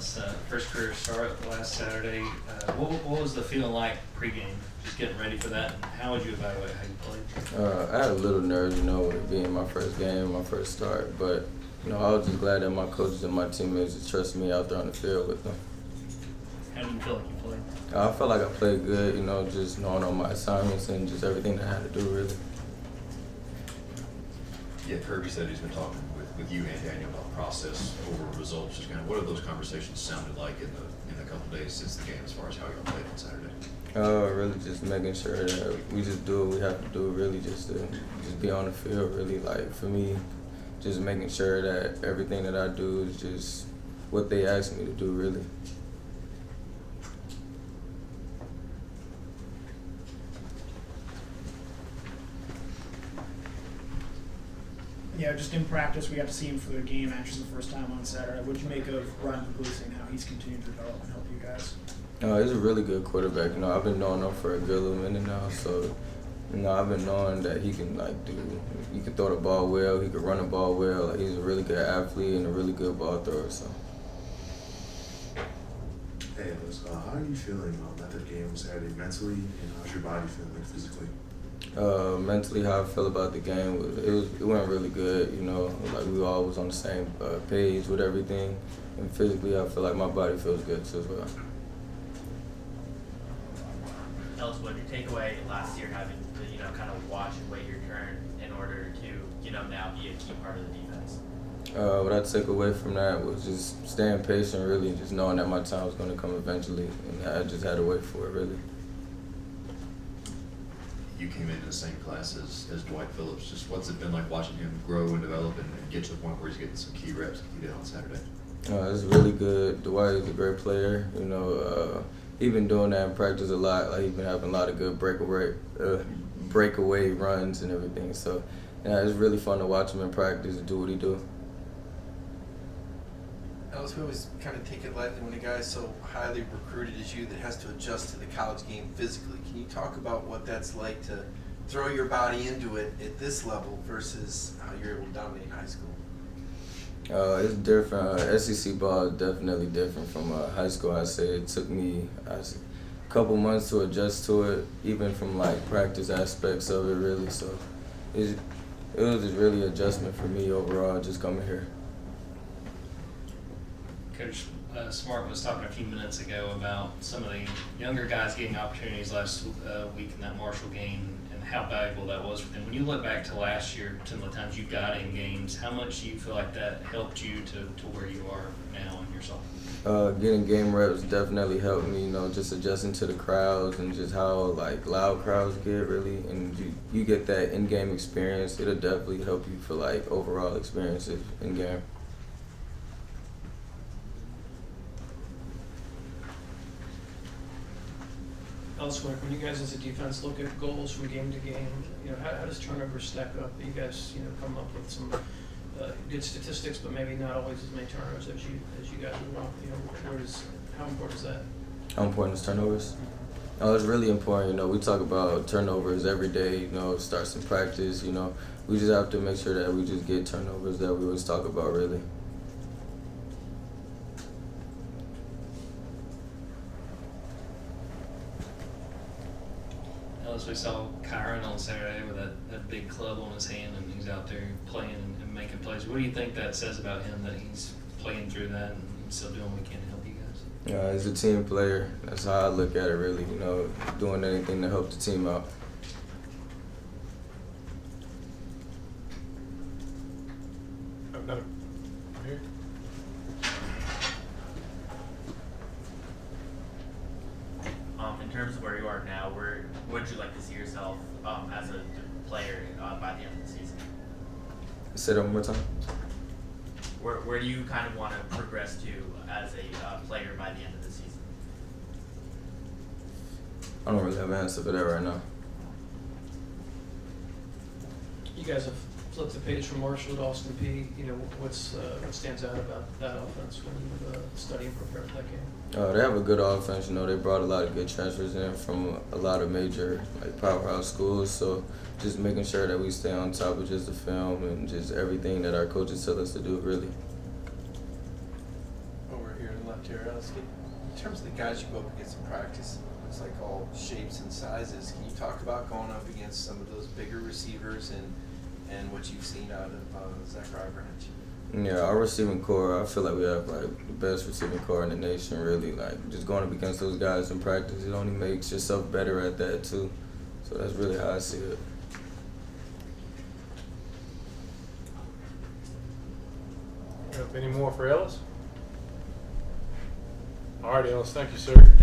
Ellis, first career start last Saturday. What was the feeling like pregame, just getting ready for that, and how would you evaluate how you played? I had a little nerves, with it being my first game, my first start, but I was just glad that my coaches and my teammates just trusted me out there on the field with them. How do you feel like you played? I felt like I played good, just knowing all my assignments and just everything that I had to do, really. Yeah, Kirby said he's been talking with you and Daniel about process over results. Just kind of what have those conversations sounded like in the couple days since the game, as far as how y'all played on Saturday? Really just making sure that we just do what we have to do, really, just to be on the field, really. Like, for me, just making sure that everything that I do is just what they ask me to do, really. Yeah, just in practice, we got to see him for the game actually the first time on Saturday. What did you make of Ryan Puglisi and how he's continued to develop and help you guys? He's a really good quarterback. I've been knowing him for a good little minute now, so I've been knowing that he can he can throw the ball well, he can run the ball well. Like, he's a really good athlete and a really good ball thrower. So. Hey, Ellis, how are you feeling after the game on Saturday mentally, and how's your body feeling physically? Mentally, how I feel about the game, it went really good. Like we all was on the same page with everything, and physically, I feel like my body feels good too as well. Ellis, what did you take away last year, having to kind of watch and wait your turn in order to now be a key part of the defense? What I took away from that was just staying patient, really, and just knowing that my time was going to come eventually, and I just had to wait for it, really. You came into the same class as Dwight Phillips. Just what's it been like watching him grow and develop and get to the point where he's getting some key reps like he did on Saturday? It's really good. Dwight is a great player. He's been doing that in practice a lot. Like, he's been having a lot of good breakaway runs and everything. So, it's really fun to watch him in practice and do what he do. Ellis, we always kind of take it lightly when a guy is so highly recruited as you that has to adjust to the college game physically. Can you talk about what that's like to throw your body into it at this level versus how you're able to dominate high school? It's different. SEC ball is definitely different from high school. I say it took me a couple months to adjust to it, even from practice aspects of it, really. So it was just really an adjustment for me overall, just coming here. Coach Smart was talking a few minutes ago about some of the younger guys getting opportunities last week in that Marshall game and how valuable that was for them. When you look back to last year, some of the times you got in games, how much do you feel like that helped you to where you are now in your sophomore? Getting game reps definitely helped me, just adjusting to the crowds and just how loud crowds get, really. And you get that in-game experience. It'll definitely help you for overall experiences in-game. Elsewhere, when you guys as a defense look at goals from game to game, how does turnover stack up? You guys, come up with some good statistics, but maybe not always as many turnovers as you guys would want. How important is that? How important is turnovers? It's really important. We talk about turnovers every day. It starts in practice. We just have to make sure that we just get turnovers that we always talk about, really. As we saw Kyron on Saturday with that big club on his hand, and he's out there playing and making plays. What do you think that says about him, that he's playing through that and still doing what he can to help you guys? He's a team player. That's how I look at it, really. Doing anything to help the team out. Here. In terms of where you are now, where would you like to see yourself as a player by the end of the season? Say that one more time. Where do you kind of want to progress to as a player by the end of the season? I don't really have an answer for that right now. You guys have flipped the page from Marshall to Austin Peay. What stands out about that offense when you study and prepare for that game? They have a good offense. They brought a lot of good transfers in from a lot of major powerhouse schools. So just making sure that we stay on top of just the film and just everything that our coaches tell us to do, really. Over here to the left. there, Ellis. In terms of the guys you go up against in practice, it's like all shapes and sizes. Can you talk about going up against some of those bigger receivers and what you've seen out of Zach Rybranch? Yeah, our receiving core, I feel like we have like the best receiving core in the nation, really. Like just going up against those guys in practice, it only makes yourself better at that too. So that's really how I see it. Any more for Ellis? All right, Ellis, thank you, sir.